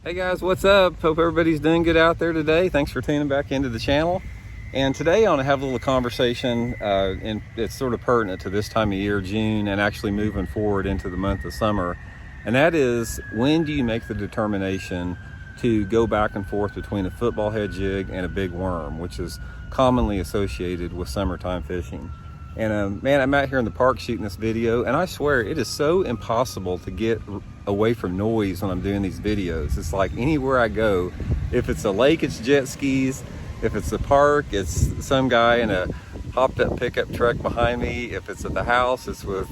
Hey guys, what's up? Hope everybody's doing good out there today. Thanks for tuning back into the channel. And today I want to have a little conversation, and it's sort of pertinent to this time of year, June, and actually moving forward into the month of summer. And that is, when do you make the determination to go back and forth between a football head jig and a big worm, which is commonly associated with summertime fishing. And man, I'm out here in the park shooting this video, and I swear it is so impossible to get away from noise when I'm doing these videos. It's like anywhere I go, if it's a lake, it's jet skis. If it's a park, it's some guy in a hopped up pickup truck behind me. If it's at the house, it's with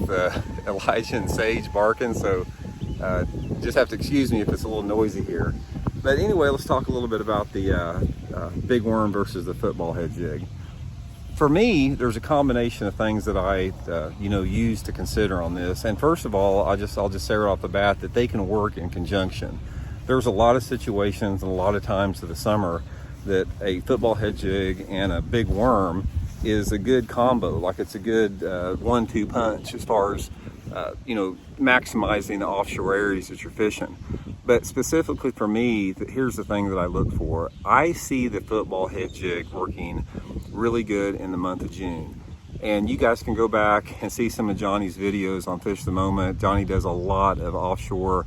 Elijah and Sage barking. So just have to excuse me if it's a little noisy here. But anyway, let's talk a little bit about the big worm versus the football head jig. For me, there's a combination of things that I, use to consider on this. And first of all, I'll just say right off the bat that they can work in conjunction. There's a lot of situations and a lot of times of the summer that a football head jig and a big worm is a good combo. Like it's a good 1-2 punch as far as maximizing the offshore areas that you're fishing. But specifically for me, here's the thing that I look for. I see the football head jig working really good in the month of June. And you guys can go back and see some of Johnny's videos on Fish the Moment. Johnny does a lot of offshore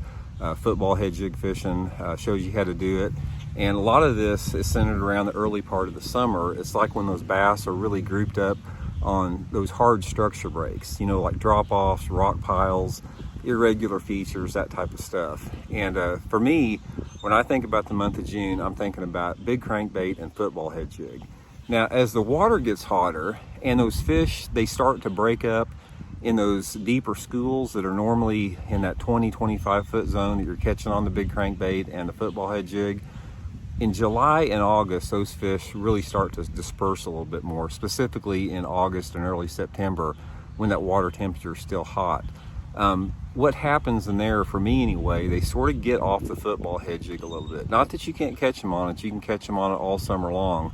football head jig fishing, shows you how to do it. And a lot of this is centered around the early part of the summer. It's like when those bass are really grouped up on those hard structure breaks, like drop-offs, rock piles, irregular features, that type of stuff. And for me, when I think about the month of June, I'm thinking about big crankbait and football head jig. Now, as the water gets hotter and those fish, they start to break up in those deeper schools that are normally in that 20-25 foot zone that you're catching on the big crankbait and the football head jig, in July and August, those fish really start to disperse a little bit more, specifically in August and early September when that water temperature is still hot. What happens in there, for me anyway, they sort of get off the football head jig a little bit. Not that you can't catch them on it, you can catch them on it all summer long,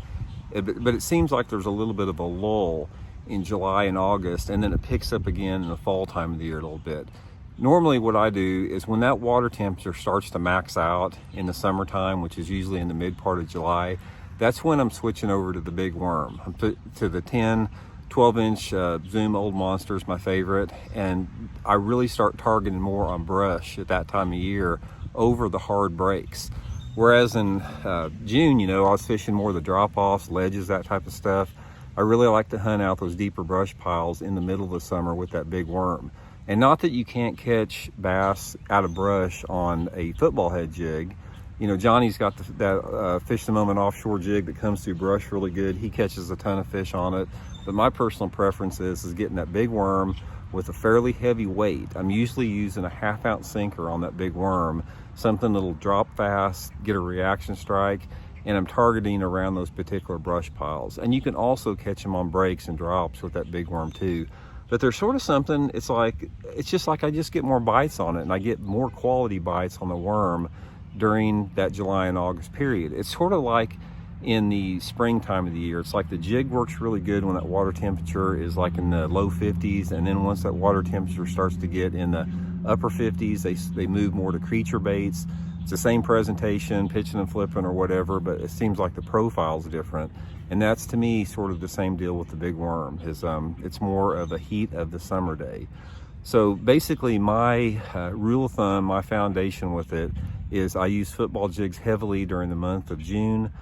but it seems like there's a little bit of a lull in July and August, and then it picks up again in the fall time of the year a little bit. Normally what I do is when that water temperature starts to max out in the summertime, which is usually in the mid part of July, that's when I'm switching over to the big worm. I'm to the 10-12 inch Zoom Old Monster is my favorite, and I really start targeting more on brush at that time of year over the hard breaks. Whereas in June, I was fishing more of the drop-offs, ledges, that type of stuff. I really like to hunt out those deeper brush piles in the middle of the summer with that big worm. And not that you can't catch bass out of brush on a football head jig. Johnny's got that Fish the Moment offshore jig that comes through brush really good. He catches a ton of fish on it. But my personal preference is getting that big worm with a fairly heavy weight. I'm usually using a 1/2 ounce sinker on that big worm, something that'll drop fast, get a reaction strike, and I'm targeting around those particular brush piles. And you can also catch them on breaks and drops with that big worm too. But there's sort of something, it's just like I just get more bites on it, and I get more quality bites on the worm during that July and August period. It's sort of like in the springtime of the year. It's like the jig works really good when that water temperature is like in the low 50s, and then once that water temperature starts to get in the upper 50s, they move more to creature baits. It's the same presentation, pitching and flipping or whatever, but it seems like the profile's different. And that's, to me, sort of the same deal with the big worm. It's more of a heat of the summer day. So basically my rule of thumb, my foundation with it is I use football jigs heavily during the month of June,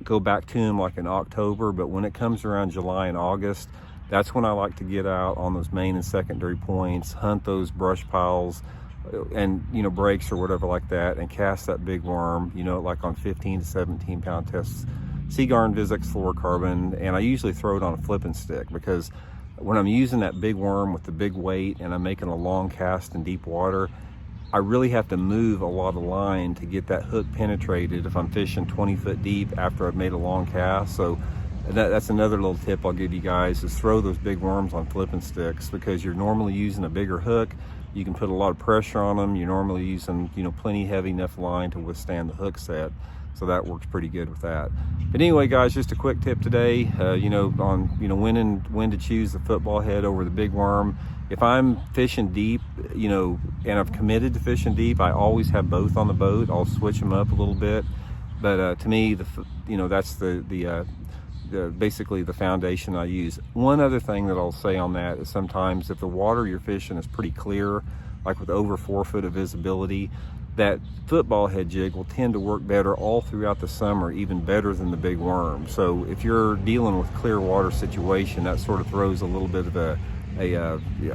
go back to them like in October, but when it comes around July and August, that's when I like to get out on those main and secondary points, hunt those brush piles and breaks or whatever like that, and cast that big worm, like on 15 to 17 pound tests, Seaguar Invisix fluorocarbon. And I usually throw it on a flipping stick, because when I'm using that big worm with the big weight and I'm making a long cast in deep water, I really have to move a lot of line to get that hook penetrated if I'm fishing 20 foot deep after I've made a long cast. So that's another little tip I'll give you guys, is throw those big worms on flipping sticks, because you're normally using a bigger hook. You can put a lot of pressure on them. You're normally using, plenty heavy enough line to withstand the hook set. So that works pretty good with that. But anyway, guys, just a quick tip today, on when to choose the football head over the big worm. If I'm fishing deep, and I've committed to fishing deep, I always have both on the boat. I'll switch them up a little bit. But to me, that's basically the foundation I use. One other thing that I'll say on that is sometimes if the water you're fishing is pretty clear, like with over 4 foot of visibility, that football head jig will tend to work better all throughout the summer, even better than the big worm. So if you're dealing with clear water situation, that sort of throws a little bit of a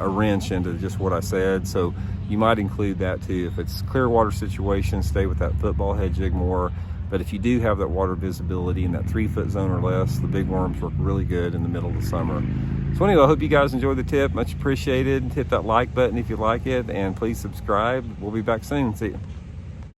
wrench into just what I said. So you might include that too. If it's clear water situation, stay with that football head jig more. But if you do have that water visibility in that 3 foot zone or less, the big worms work really good in the middle of the summer. So anyway, I hope you guys enjoyed the tip. Much appreciated. Hit that like button if you like it, and please subscribe. We'll be back soon. See you.